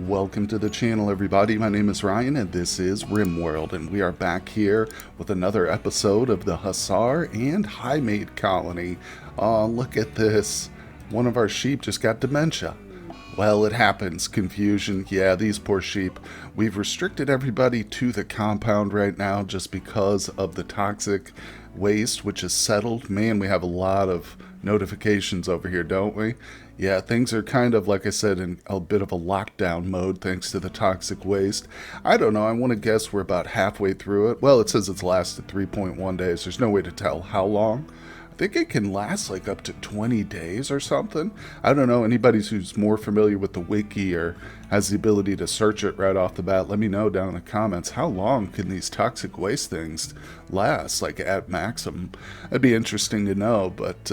Welcome to the channel, everybody. My name is Ryan and this is RimWorld, and we are back here with another episode of the Hussar and Highmate colony. Oh, look at this. One of our sheep just got dementia. Well, it happens. Confusion. Yeah, these poor sheep. We've restricted everybody to the compound right now just because of the toxic waste, which is settled. Man, we have a lot of notifications over here, don't we? Yeah, things are kind of, like I said, in a bit of a lockdown mode thanks to the toxic waste. I don't know. I want to guess we're about halfway through it. Well, it says it's lasted 3.1 days. There's no way to tell how long. I think it can last like up to 20 days or something. I don't know. Anybody who's more familiar with the wiki or has the ability to search it right off the bat, let me know down in the comments. How long can these toxic waste things last, like at maximum? That'd be interesting to know. But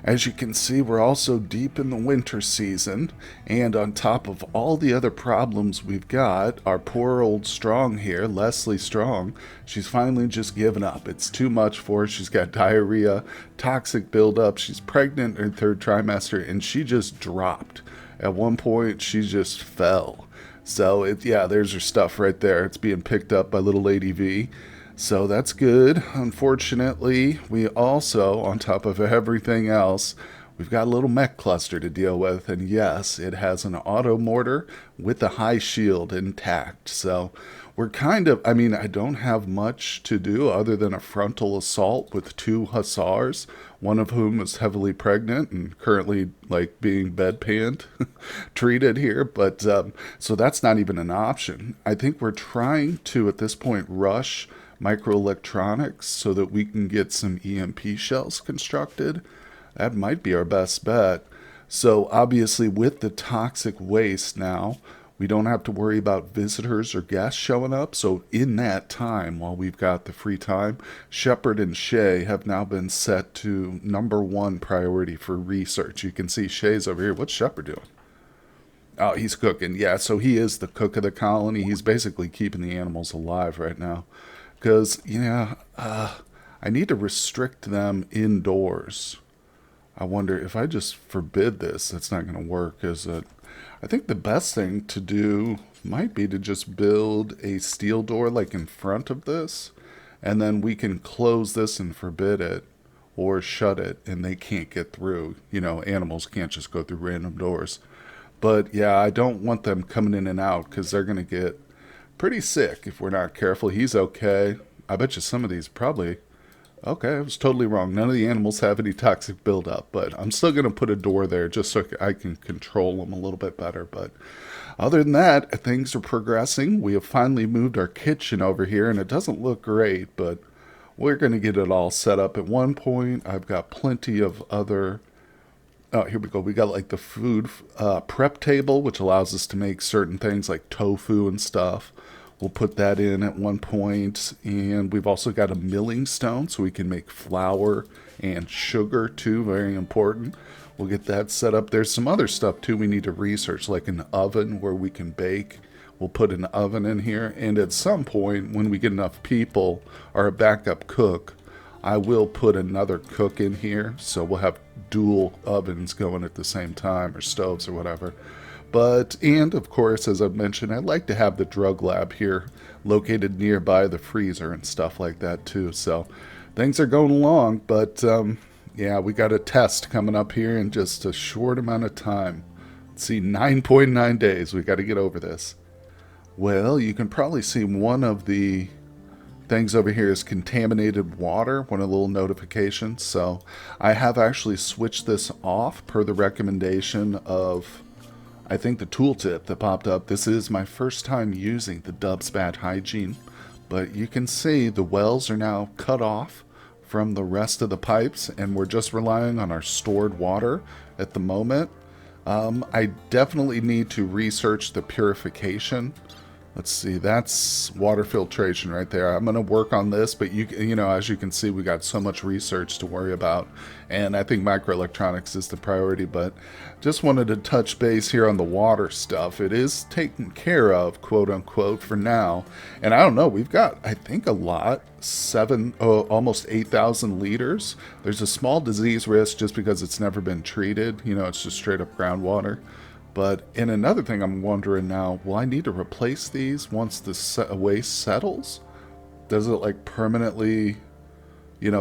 as you can see, we're also deep in the winter season. And on top of all the other problems we've got, our poor old Strong here, Leslie Strong, she's finally just given up. It's too much for her. She's got diarrhea, toxic buildup. She's pregnant in her third trimester, and she just dropped. At one point, she just fell. So, yeah, there's her stuff right there. It's being picked up by little Lady V. So that's good. Unfortunately, we also, on top of everything else, we've got a little mech cluster to deal with. And yes, it has an auto mortar with a high shield intact. So we're kind of, I don't have much to do other than a frontal assault with two Hussars, one of whom is heavily pregnant and currently like being bedpanned treated here. But so that's not even an option. I think we're trying to, at this point, rush microelectronics so that we can get some EMP shells constructed. That might be our best bet. So obviously with the toxic waste now, we don't have to worry about visitors or guests showing up. So in that time, while we've got the free time, Shepard and Shay have now been set to #1 priority for research. You can see Shay's over here. What's Shepard doing? Oh, he's cooking. Yeah, so he is the cook of the colony. He's basically keeping the animals alive right now. Because, I need to restrict them indoors. I wonder if I just forbid this, that's not going to work, is it? I think the best thing to do might be to just build a steel door like in front of this, and then we can close this and forbid it or shut it, and they can't get through. Animals can't just go through random doors. But yeah, I don't want them coming in and out because they're going to get pretty sick if we're not careful. He's okay. I bet you some of these probably... Okay, I was totally wrong. None of the animals have any toxic buildup, but I'm still going to put a door there just so I can control them a little bit better. But other than that, things are progressing. We have finally moved our kitchen over here, and it doesn't look great, but we're going to get it all set up. At one point, I've got plenty of other... Oh, here we go. We got like the food prep table, which allows us to make certain things like tofu and stuff. We'll put that in at one point, and we've also got a milling stone so we can make flour and sugar too, very important. We'll get that set up. There's some other stuff too we need to research, like an oven where we can bake. We'll put an oven in here, and at some point when we get enough people or a backup cook, I will put another cook in here, so we'll have dual ovens going at the same time, or stoves or whatever. And of course, as I've mentioned, I'd like to have the drug lab here located nearby the freezer and stuff like that too. So things are going along, but yeah, we got a test coming up here in just a short amount of time. Let's see, 9.9 days. We got to get over this. Well, you can probably see one of the things over here is contaminated water, one of the little notifications. So I have actually switched this off per the recommendation of... I think the tooltip that popped up. This is my first time using the Dubspat hygiene, but you can see the wells are now cut off from the rest of the pipes, and we're just relying on our stored water at the moment. I definitely need to research the purification. Let's see, that's water filtration right there. I'm going to work on this, but as you can see, we got so much research to worry about, and I think microelectronics is the priority, but just wanted to touch base here on the water stuff. It is taken care of, quote unquote, for now, and I don't know, we've got, I think, a lot, almost 8,000 liters. There's a small disease risk just because it's never been treated, it's just straight up groundwater. But in another thing, I'm wondering now, will I need to replace these once the waste settles? Does it like permanently,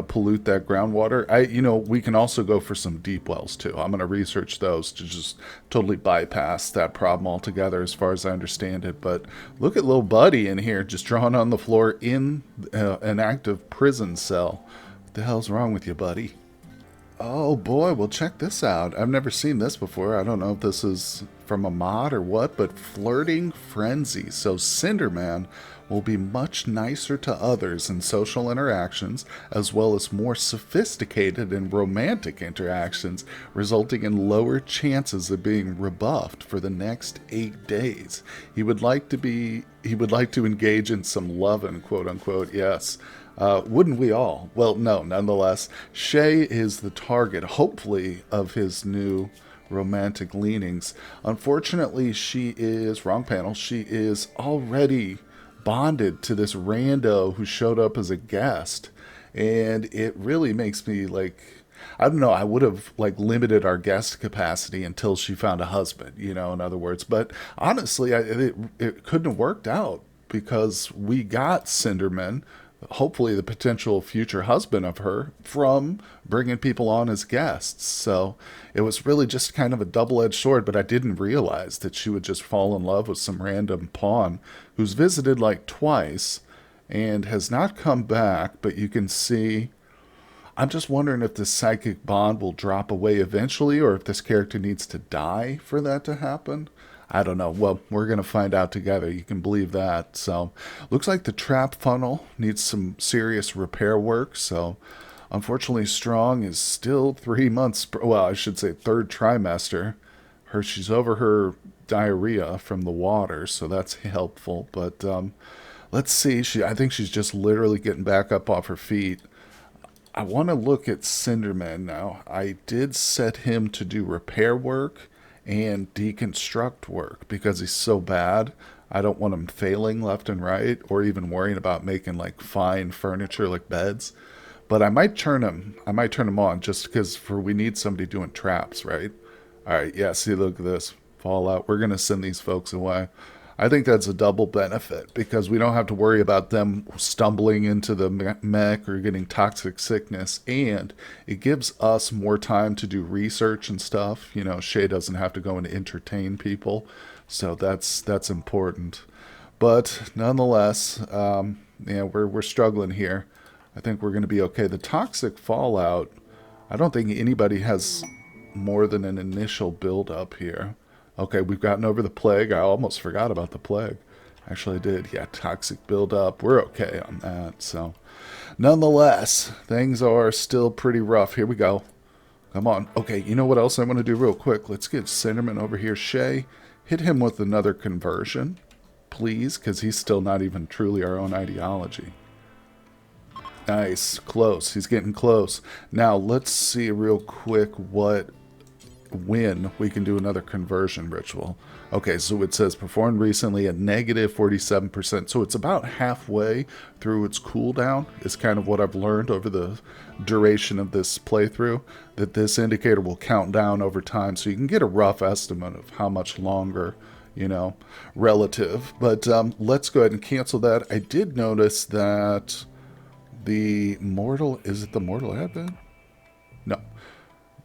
pollute that groundwater? We can also go for some deep wells too. I'm going to research those to just totally bypass that problem altogether as far as I understand it. But look at little buddy in here just drawing on the floor in an active prison cell. What the hell's wrong with you, buddy? Oh boy, well check this out. I've never seen this before. I don't know if this is from a mod or what, but flirting frenzy. So Cinderman will be much nicer to others in social interactions, as well as more sophisticated in romantic interactions, resulting in lower chances of being rebuffed for the next 8 days. He would like to engage in some lovin', quote unquote, yes. Wouldn't we all? Well, no, nonetheless, Shay is the target, hopefully, of his new romantic leanings. Unfortunately, wrong panel, she is already bonded to this rando who showed up as a guest. And it really makes me I don't know, I would have limited our guest capacity until she found a husband, in other words. But honestly, it couldn't have worked out because we got Cinderman, hopefully the potential future husband of her, from bringing people on as guests. So it was really just kind of a double-edged sword, but I didn't realize that she would just fall in love with some random pawn who's visited twice and has not come back. But you can see, I'm just wondering if this psychic bond will drop away eventually, or if this character needs to die for that to happen. I don't know. Well, we're going to find out together. You can believe that. So, looks like the trap funnel needs some serious repair work. So, unfortunately, Strong is still 3 months, well, I should say third trimester. She's over her diarrhea from the water, so that's helpful. But let's see. I think she's just literally getting back up off her feet. I want to look at Cinderman now. I did set him to do repair work and deconstruct work because he's so bad. I don't want him failing left and right, or even worrying about making fine furniture like beds. But I might turn him on just because we need somebody doing traps, right? All right, yeah. See, look at this fallout. We're gonna send these folks away. I think that's a double benefit because we don't have to worry about them stumbling into the mech or getting toxic sickness, and it gives us more time to do research and stuff. Shay doesn't have to go and entertain people, so that's important. But nonetheless, we're struggling here. I think we're going to be okay. The toxic fallout, I don't think anybody has more than an initial build up here. Okay, we've gotten over the plague. I almost forgot about the plague. Actually, I did. Yeah, toxic buildup. We're okay on that. So, nonetheless, things are still pretty rough. Here we go. Come on. Okay, you know what else I want to do real quick? Let's get Cinderman over here. Shay, hit him with another conversion, please, because he's still not even truly our own ideology. Nice. Close. He's getting close. Now, let's see real quick when we can do another conversion ritual. Okay, so it says performed recently at negative 47%. So it's about halfway through its cooldown, is kind of what I've learned over the duration of this playthrough, that this indicator will count down over time. So you can get a rough estimate of how much longer, relative. But let's go ahead and cancel that. I did notice that is it the Mortal Advent? No.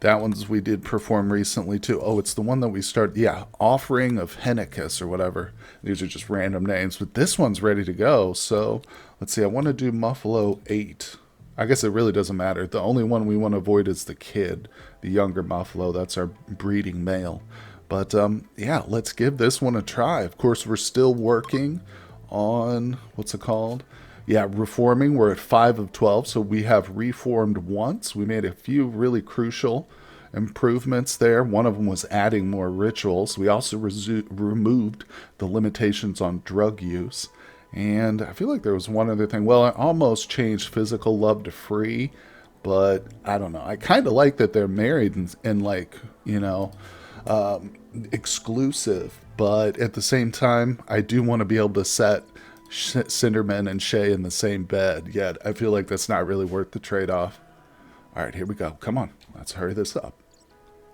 That one's we did perform recently too. Oh, it's the one that we started. Yeah, Offering of Hennicus or whatever. These are just random names, but this one's ready to go. So let's see. I want to do Muffalo 8. I guess it really doesn't matter. The only one we want to avoid is the kid, the younger Muffalo. That's our breeding male. But yeah, let's give this one a try. Of course, we're still working on what's it called? Yeah, reforming. We're at 5 of 12, so we have reformed once. We made a few really crucial improvements there. One of them was adding more rituals. We also removed the limitations on drug use. And I feel like there was one other thing. Well, I almost changed physical love to free, but I don't know. I kind of like that they're married and exclusive. But at the same time, I do want to be able to set Cinderman and Shay in the same bed, yet I feel like that's not really worth the trade-off. All right, here we go. Come on, let's hurry this up.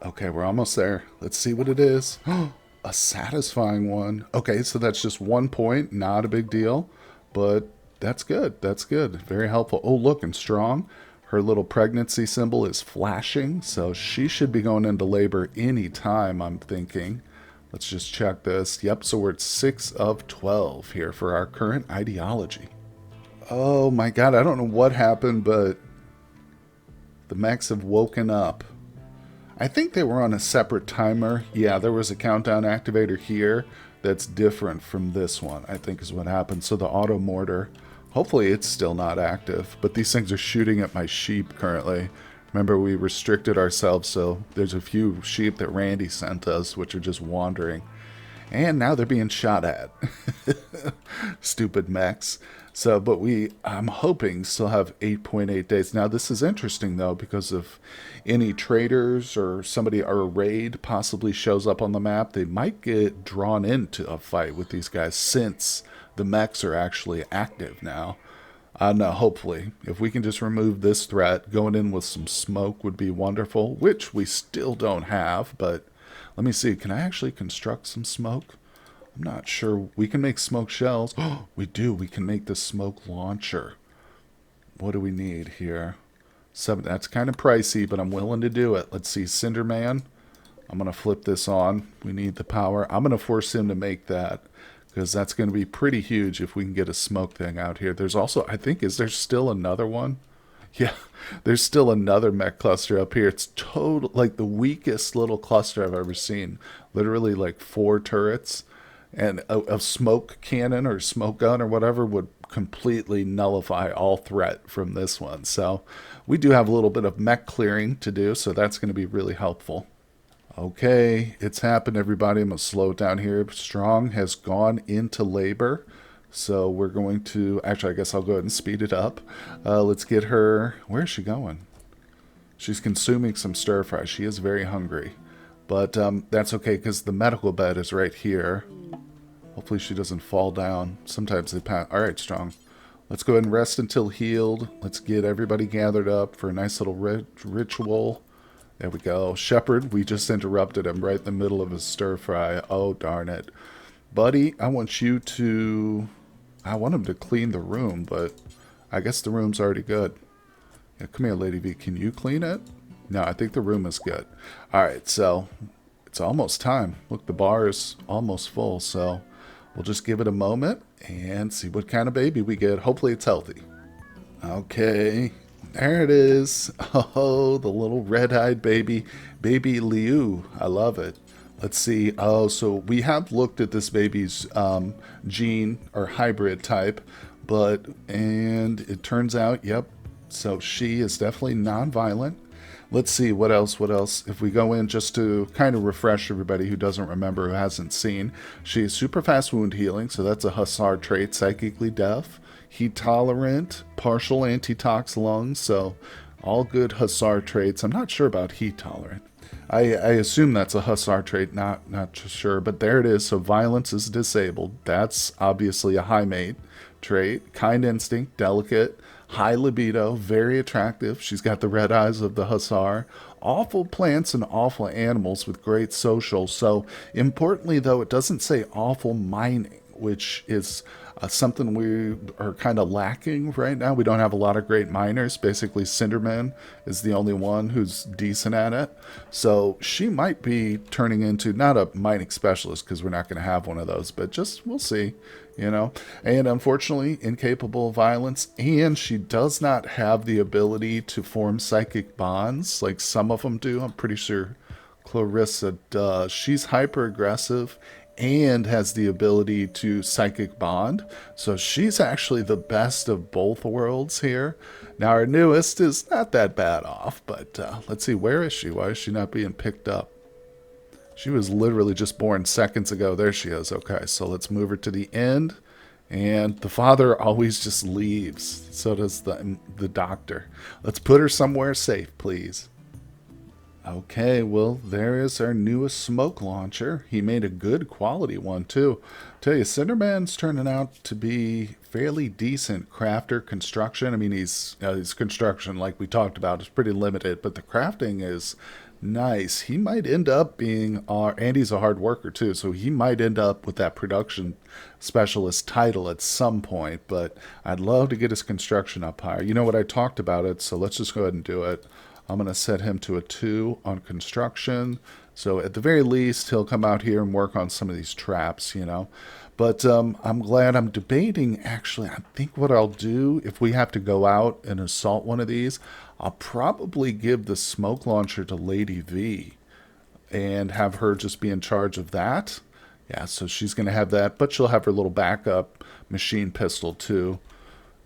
Okay, we're almost there. Let's see what it is. A satisfying one. Okay, so that's just 1 point, not a big deal, but that's good. That's good. Very helpful. Oh, look, and strong. Her little pregnancy symbol is flashing, so she should be going into labor any time, I'm thinking. Let's just check this. Yep, so we're at 6 of 12 here for our current ideology. Oh my god, I don't know what happened, but the mechs have woken up. I think they were on a separate timer. Yeah, there was a countdown activator here that's different from this one, I think is what happened. So the auto mortar, hopefully it's still not active, but these things are shooting at my sheep currently. Remember, we restricted ourselves, so there's a few sheep that Randy sent us, which are just wandering. And now they're being shot at. Stupid mechs. So, but I'm hoping still have 8.8 days. Now, this is interesting, though, because if any traders or somebody or a raid possibly shows up on the map, they might get drawn into a fight with these guys since the mechs are actually active now. No, hopefully. If we can just remove this threat, going in with some smoke would be wonderful, which we still don't have, but let me see. Can I actually construct some smoke? I'm not sure. We can make smoke shells. Oh, we do. We can make the smoke launcher. What do we need here? 7. That's kind of pricey, but I'm willing to do it. Let's see. Cinderman. I'm going to flip this on. We need the power. I'm going to force him to make that because that's going to be pretty huge if we can get a smoke thing out here. There's also, I think, is there still another one? Yeah, there's still another mech cluster up here. It's total, like the weakest little cluster I've ever seen. Literally like 4 turrets. And a smoke cannon or smoke gun or whatever would completely nullify all threat from this one. So we do have a little bit of mech clearing to do, so that's going to be really helpful. Okay, it's happened, everybody. I'm going to slow it down here. Strong has gone into labor. So we're going to, actually, I guess I'll go ahead and speed it up. Let's get her, where is she going? She's consuming some stir fry. She is very hungry. But that's okay because the medical bed is right here. Hopefully she doesn't fall down. Sometimes they pass. All right, Strong. Let's go ahead and rest until healed. Let's get everybody gathered up for a nice little ritual. There we go. Shepherd, we just interrupted him right in the middle of his stir fry. Oh, darn it. Buddy, I want you to... I want him to clean the room, but I guess the room's already good. Yeah, come here, Lady V. Can you clean it? No, I think the room is good. All right, so it's almost time. Look, the bar is almost full, so we'll just give it a moment and see what kind of baby we get. Hopefully it's healthy. Okay, there it is. Oh, the little red-eyed baby. Baby Liu. I love it. Let's see. Oh, so we have looked at this baby's gene or hybrid type, and it turns out, yep, so she is definitely non-violent. Let's see, what else? If we go in just to kind of refresh everybody who doesn't remember, who hasn't seen, she is super fast wound healing, so that's a Hussar trait, psychically deaf, heat tolerant, partial antitox lungs, so all good Hussar traits. I'm not sure about heat tolerant. I assume that's a Hussar trait, not sure, but there it is. So violence is disabled. That's obviously a Highmate trait. Kind instinct, delicate, high libido, very attractive. She's got the red eyes of the Hussar. Awful plants and awful animals with great social. So importantly, though, it doesn't say awful mining, which is something we are kind of lacking right now. We don't have a lot of great miners. Basically, Cinderman is the only one who's decent at it. So she might be turning into, not a mining specialist, because we're not going to have one of those, but just, we'll see, you know. And unfortunately, incapable of violence, and she does not have the ability to form psychic bonds like some of them do. I'm pretty sure Clarissa does. She's hyper aggressive and has the ability to psychic bond. So she's actually the best of both worlds here. Now our newest is not that bad off, but let's see, where is she? Why is she not being picked up? She was literally just born seconds ago. There she is. Okay, so let's move her to the end. And the father always just leaves. So does the doctor. Let's put her somewhere safe, please. Okay, well, there is our newest smoke launcher. He made a good quality one, too. Tell you, Cinderman's turning out to be fairly decent crafter construction. I mean, his construction, like we talked about, is pretty limited, but the crafting is Nice. He might end up being our. Andy's a hard worker too, so he might end up with that production specialist title at some point. But I'd love to get his construction up higher. You know what? I talked about it, so let's just go ahead and do it. I'm going to set him to a 2 on construction. So at the very least, he'll come out here and work on some of these traps, you know. But I'm glad I'm debating. Actually, I think what I'll do if we have to go out and assault one of these, I'll probably give the smoke launcher to Lady V and have her just be in charge of that. Yeah, so she's going to have that, but she'll have her little backup machine pistol too.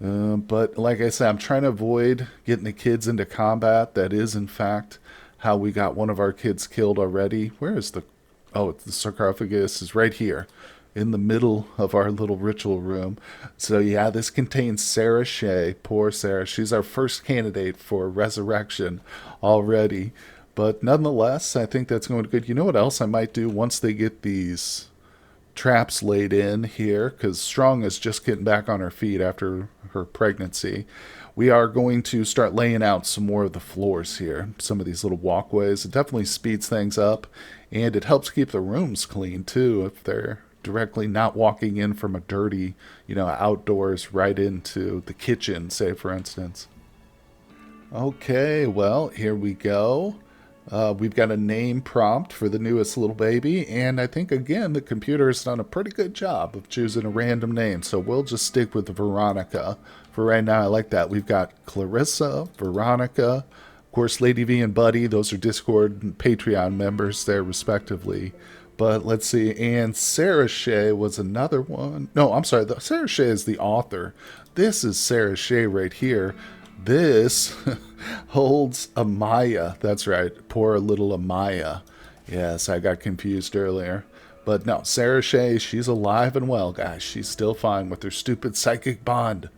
But like I said, I'm trying to avoid getting the kids into combat. That is, in fact, how we got one of our kids killed already. Where is the... Oh, the sarcophagus is right here in the middle of our little ritual room. So yeah, this contains Sarah Shea. Poor Sarah. She's our first candidate for resurrection already. But nonetheless, I think that's going good. You know what else I might do once they get these traps laid in here, because Strong is just getting back on her feet after her pregnancy. We are going to start laying out some more of the floors here, some of these little walkways. It definitely speeds things up, and it helps keep the rooms clean too if they're directly not walking in from a dirty, outdoors right into the kitchen, say, for instance. Okay, well, here we go. We've got a name prompt for the newest little baby, and I think, again, the computer has done a pretty good job of choosing a random name, so we'll just stick with Veronica. For right now, I like that. We've got Clarissa, Veronica, of course, Lady V and Buddy. Those are Discord and Patreon members there, respectively. But let's see, and Sarah Shea was another one. No, I'm sorry, Sarah Shea is the author. This is Sarah Shea right here. This holds Amaya. That's right. Poor little Amaya. Yes, I got confused earlier. But no, Sarah Shea, she's alive and well, guys. She's still fine with her stupid psychic bond.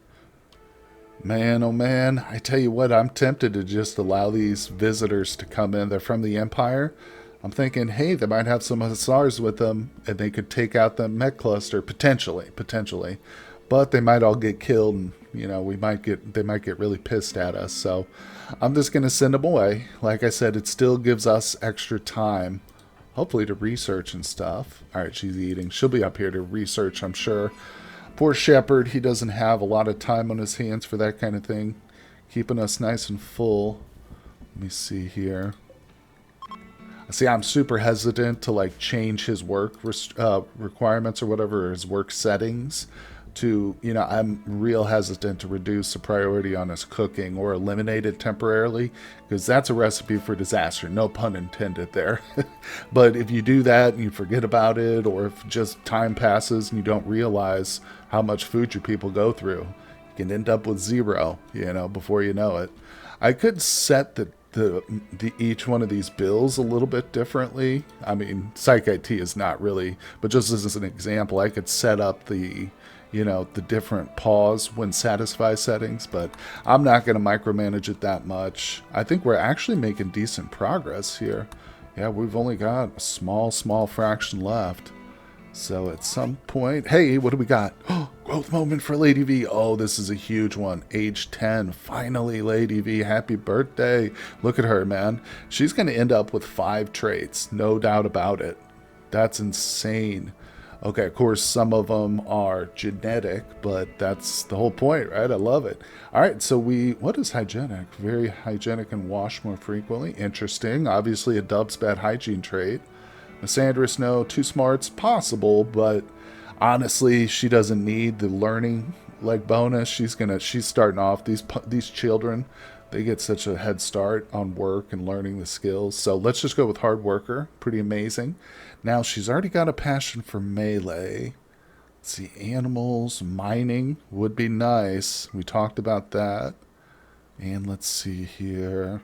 Man, oh man, I tell you what, I'm tempted to just allow these visitors to come in. They're from the Empire. I'm thinking, hey, they might have some Hussars with them, and they could take out the mech cluster, potentially. But they might all get killed, and they might get really pissed at us. So I'm just gonna send them away. Like I said, it still gives us extra time, hopefully, to research and stuff. All right, she's eating. She'll be up here to research, I'm sure. Poor Shepherd, he doesn't have a lot of time on his hands for that kind of thing, keeping us nice and full. Let me see here. See, I'm super hesitant to change his work requirements or whatever, or his work settings to, I'm real hesitant to reduce the priority on his cooking or eliminate it temporarily, because that's a recipe for disaster. No pun intended there. But if you do that and you forget about it, or if just time passes and you don't realize how much food your people go through, you can end up with 0, before you know it. I could set the each one of these bills a little bit differently. I mean, Psych IT is not really, but just as an example, I could set up the different pause when satisfy settings, but I'm not going to micromanage it that much. I think we're actually making decent progress here. Yeah, we've only got a small fraction left. So at some point, hey, what do we got? Growth moment for Lady V. Oh, this is a huge one. Age 10. Finally, Lady V. Happy birthday. Look at her, man. She's going to end up with 5 traits. No doubt about it. That's insane. Okay, of course, some of them are genetic, but that's the whole point, right? I love it. All right, so what is hygienic? Very hygienic and wash more frequently. Interesting. Obviously, a Dub's bad hygiene trait. Lysandris, no. Too smart's possible, but honestly, she doesn't need the learning bonus. She's starting off. These children, they get such a head start on work and learning the skills. So let's just go with hard worker. Pretty amazing. Now she's already got a passion for melee. Let's see, animals, mining would be nice. We talked about that. And let's see here.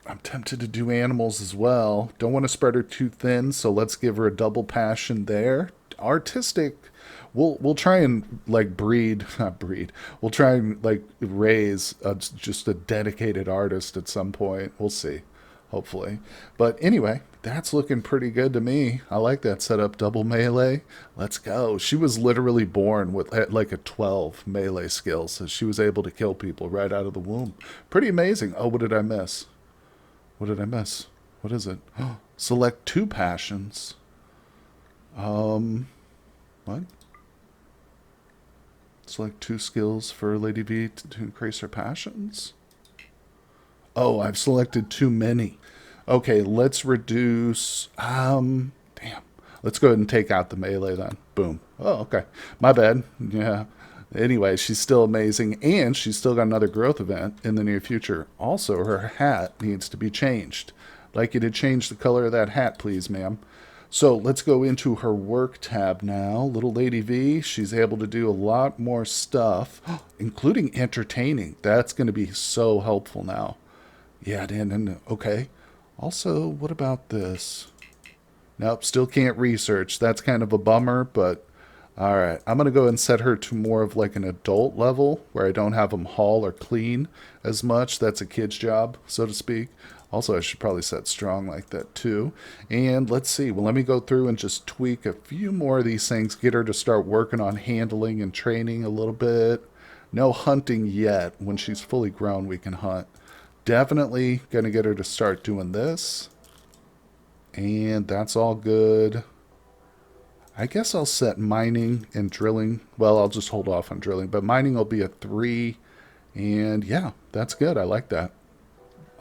I'm tempted to do animals as well. Don't want to spread her too thin, so let's give her a double passion there. Artistic, we'll try and not breed. We'll try and raise just a dedicated artist at some point. We'll see, hopefully. But anyway, that's looking pretty good to me. I like that setup. Double melee. Let's go. She was literally born with a 12 melee skill, so she was able to kill people right out of the womb. Pretty amazing. Oh, what did I miss? What did I miss? What is it? Select 2 passions. What? Select 2 skills for Lady V to increase her passions? Oh, I've selected too many. Okay, let's reduce... damn. Let's go ahead and take out the melee then. Boom. Oh, okay. My bad. Yeah. Anyway, she's still amazing, and she's still got another growth event in the near future. Also, her hat needs to be changed. I'd like you to change the color of that hat, please, ma'am. So let's go into her work tab now. Little Lady V, she's able to do a lot more stuff, including entertaining. That's going to be so helpful now. Yeah, and okay. Also, what about this? Nope, still can't research. That's kind of a bummer, but all right. I'm going to go and set her to more of like an adult level where I don't have them haul or clean as much. That's a kid's job, so to speak. Also, I should probably set strong like that too. And let's see. Well, let me go through and just tweak a few more of these things. Get her to start working on handling and training a little bit. No hunting yet. When she's fully grown, we can hunt. Definitely going to get her to start doing this. And that's all good. I guess I'll set mining and drilling. Well, I'll just hold off on drilling. But mining will be a 3. And yeah, that's good. I like that.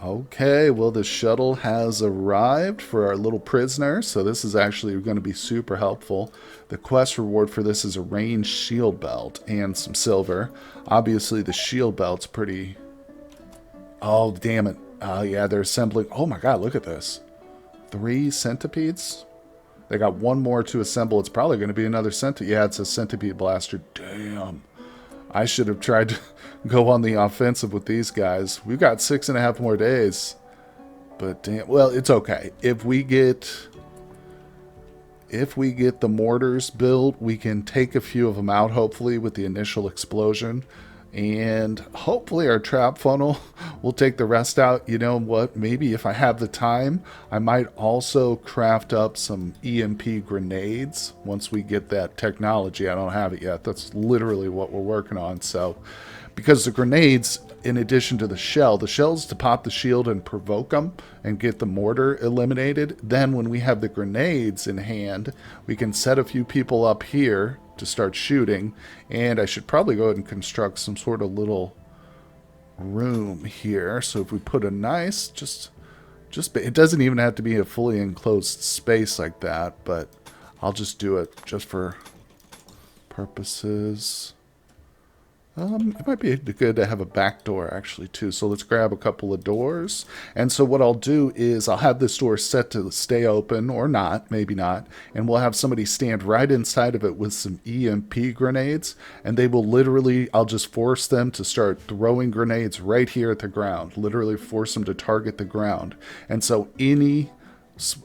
Okay, well, the shuttle has arrived for our little prisoner, so this is actually going to be super helpful. The quest reward for this is a ranged shield belt and some silver. Obviously, the shield belt's pretty... Oh, damn it. Oh, yeah, they're assembling... Oh, my God, look at this. 3 centipedes? They got 1 more to assemble. It's probably going to be another centipede. Yeah, it's a centipede blaster. Damn. I should have tried to go on the offensive with these guys. We've got 6.5 more days. But damn, well, it's okay. If we get the mortars built, we can take a few of them out, hopefully, with the initial explosion. And hopefully our trap funnel will take the rest out. You know what? Maybe if I have the time, I might also craft up some EMP grenades once we get that technology. I don't have it yet. That's literally what we're working on. So, because the grenades, in addition to the shell's to pop the shield and provoke them and get the mortar eliminated. Then when we have the grenades in hand, we can set a few people up here to start shooting, and I should probably go ahead and construct some sort of little room here. So if we put a nice, just it doesn't even have to be a fully enclosed space like that, but I'll just do it just for purposes. It might be good to have a back door actually too. So let's grab a couple of doors. And so what I'll do is I'll have this door set to stay open or not, maybe not. And we'll have somebody stand right inside of it with some EMP grenades. And they will literally, I'll just force them to start throwing grenades right here at the ground. Literally force them to target the ground. And so any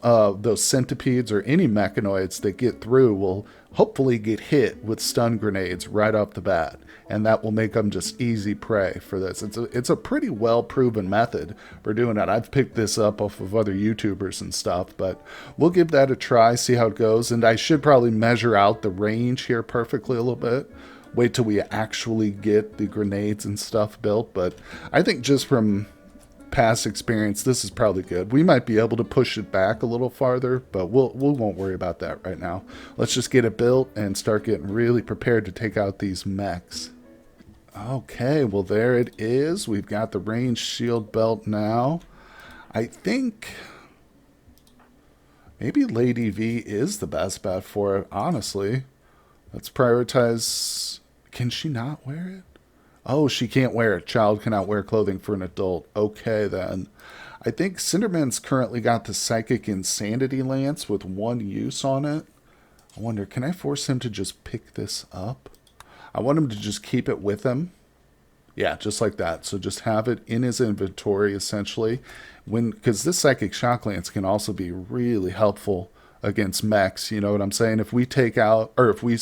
those centipedes or any mechanoids that get through will hopefully get hit with stun grenades right off the bat, and that will make them just easy prey for this. It's a pretty well proven method for doing that. I've picked this up off of other YouTubers and stuff, but we'll give that a try, see how it goes. And I should probably measure out the range here perfectly a little bit. Wait till we actually get the grenades and stuff built, but I think just from past experience, this is probably good. We might be able to push it back a little farther, but we won't worry about that right now. Let's just get it built and start getting really prepared to take out these mechs. Okay, well there it is. We've got the ranged shield belt now. I think maybe Lady V is the best bet for it, honestly. Let's prioritize... Can she not wear it? Oh, she can't wear it. Child cannot wear clothing for an adult. Okay, then. I think Cinderman's currently got the Psychic Insanity Lance with 1 use on it. I wonder, can I force him to just pick this up? I want him to just keep it with him. Yeah, just like that. So just have it in his inventory, essentially. Because this Psychic Shock Lance can also be really helpful against mechs, you know what I'm saying? If we take out, or if we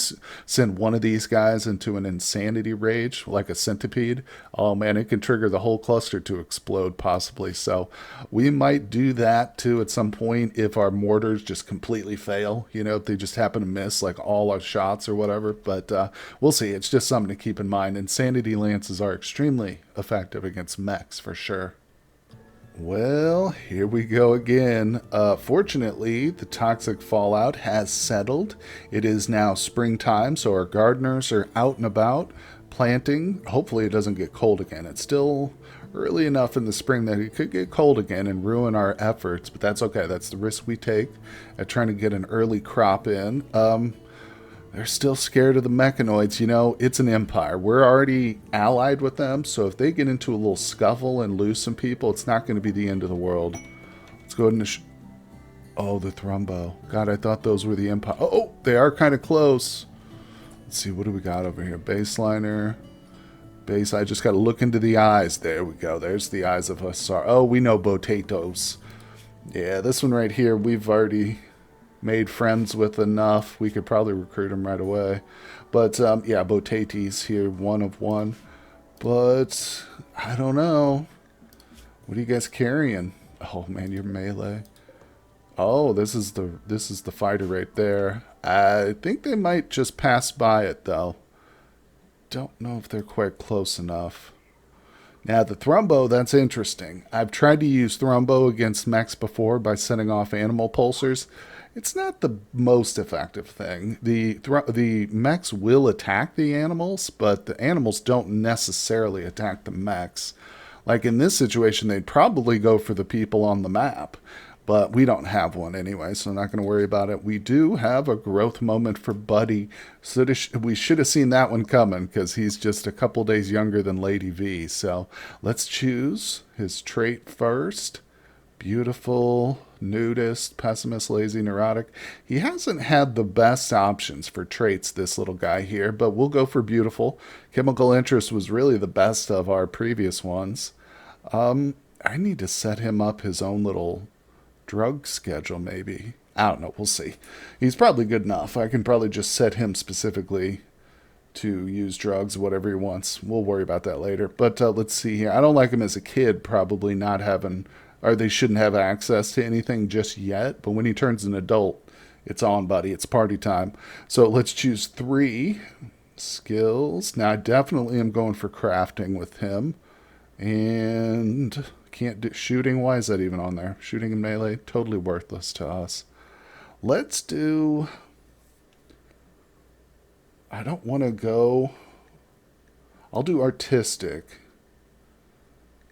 send one of these guys into an insanity rage, like a centipede, oh man, it can trigger the whole cluster to explode possibly. So we might do that too at some point if our mortars just completely fail, you know, if they just happen to miss like all our shots or whatever. But we'll see. It's just something to keep in mind. Insanity lances are extremely effective against mechs for sure. Well, here we go again. Fortunately, the toxic fallout has settled. It is now springtime, so our gardeners are out and about planting. Hopefully, it doesn't get cold again. It's still early enough in the spring that it could get cold again and ruin our efforts, but that's okay. That's the risk we take at trying to get an early crop in. They're still scared of the mechanoids. You know, it's an empire. We're already allied with them, so if they get into a little scuffle and lose some people, it's not going to be the end of the world. Let's go ahead and... oh, the Thrumbo. God, I thought those were the empire. Oh, they are kind of close. Let's see, what do we got over here? Baseliner. Base, I just got to look into the eyes. There we go. There's the eyes of Hussar. Oh, we know potatoes. Yeah, this one right here, we've already made friends with enough. We could probably recruit him right away. But, yeah, Botates here, 1 of 1. But, I don't know. What are you guys carrying? Oh, man, you're melee. Oh, this is the fighter right there. I think they might just pass by it, though. Don't know if they're quite close enough. Now, the Thrumbo, that's interesting. I've tried to use Thrumbo against mechs before by setting off animal pulsers. It's not the most effective thing. The mechs will attack the animals, but the animals don't necessarily attack the mechs. Like in this situation, they'd probably go for the people on the map. But we don't have one anyway, so I'm not going to worry about it. We do have a growth moment for Buddy. So we should have seen that one coming because he's just a couple days younger than Lady V. So let's choose his trait first. Beautiful, nudist, pessimist, lazy, neurotic. He hasn't had the best options for traits, this little guy here, but we'll go for beautiful. Chemical interest was really the best of our previous ones. I need to set him up his own little drug schedule, maybe. I don't know. We'll see. He's probably good enough. I can probably just set him specifically to use drugs, whatever he wants. We'll worry about that later. But let's see here. I don't like him as a kid, probably not having, or they shouldn't have access to anything just yet. But when he turns an adult, it's on, buddy. It's party time. So let's choose 3 skills. Now, I definitely am going for crafting with him. And can't do shooting. Why is that even on there? Shooting and melee, totally worthless to us. Let's do... I don't want to go... I'll do artistic.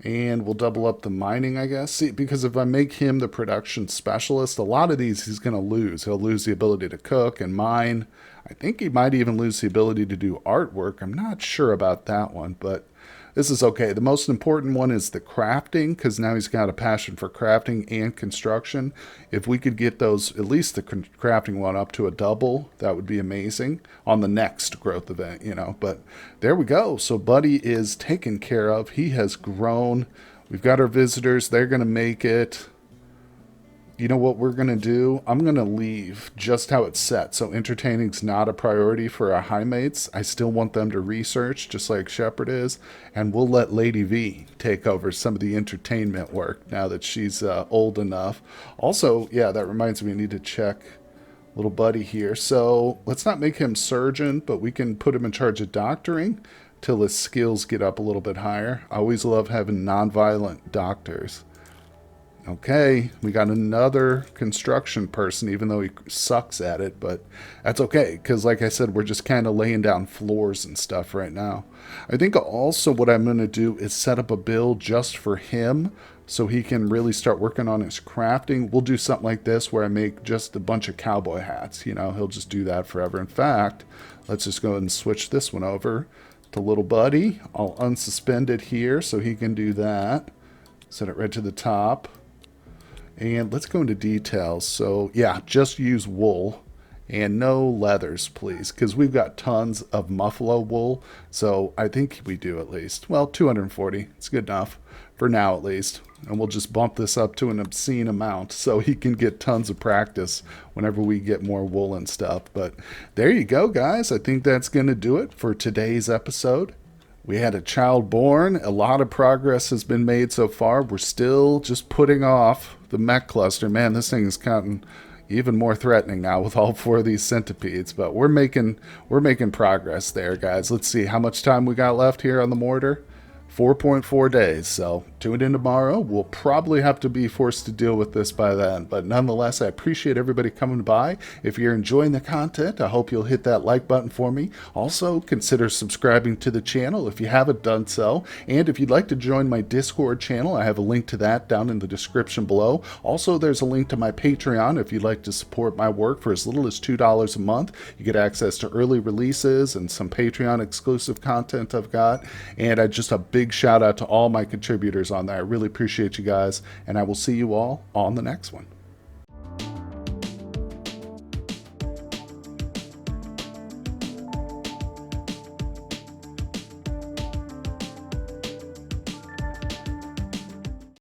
And we'll double up the mining, I guess. See, because if I make him the production specialist, a lot of these he's going to lose. He'll lose the ability to cook and mine. I think he might even lose the ability to do artwork. I'm not sure about that one, but this is okay. The most important one is the crafting, because now he's got a passion for crafting and construction. If we could get those, at least the crafting one up to a double, that would be amazing on the next growth event, you know. But there we go. So Buddy is taken care of. He has grown. We've got our visitors. They're going to make it. You know what we're going to do? I'm going to leave just how it's set. So entertaining's not a priority for our Highmates. I still want them to research, just like Shepard is. And we'll let Lady V take over some of the entertainment work now that she's old enough. Also, yeah, that reminds me, I need to check little Buddy here. So let's not make him surgeon, but we can put him in charge of doctoring till his skills get up a little bit higher. I always love having non-violent doctors. Okay, we got another construction person, even though he sucks at it, but that's okay, because like I said, we're just kind of laying down floors and stuff right now. I think also what I'm going to do is set up a build just for him, so he can really start working on his crafting. We'll do something like this, where I make just a bunch of cowboy hats. You know, he'll just do that forever. In fact, let's just go ahead and switch this one over to little Buddy. I'll unsuspend it here, so he can do that. Set it right to the top. And let's go into details. So yeah, just use wool and no leathers, please, because we've got tons of muffalo wool. So I think we do at least, well, 240. It's good enough for now at least. And we'll just bump this up to an obscene amount so he can get tons of practice whenever we get more wool and stuff. But there you go, guys. I think that's going to do it for today's episode. We had a child born. A lot of progress has been made so far. We're still just putting off the mech cluster. Man, this thing is gotten even more threatening now with all 4 of these centipedes. But we're making progress there, guys. Let's see how much time we got left here on the mortar. 4.4 days. So tune in tomorrow. We'll probably have to be forced to deal with this by then. But nonetheless, I appreciate everybody coming by. If you're enjoying the content, I hope you'll hit that like button for me. Also, consider subscribing to the channel if you haven't done so. And if you'd like to join my Discord channel, I have a link to that down in the description below. Also, there's a link to my Patreon if you'd like to support my work for as little as $2 a month. You get access to early releases and some Patreon exclusive content I've got. And just a big shout out to all my contributors on there. I really appreciate you guys, and I will see you all on the next one.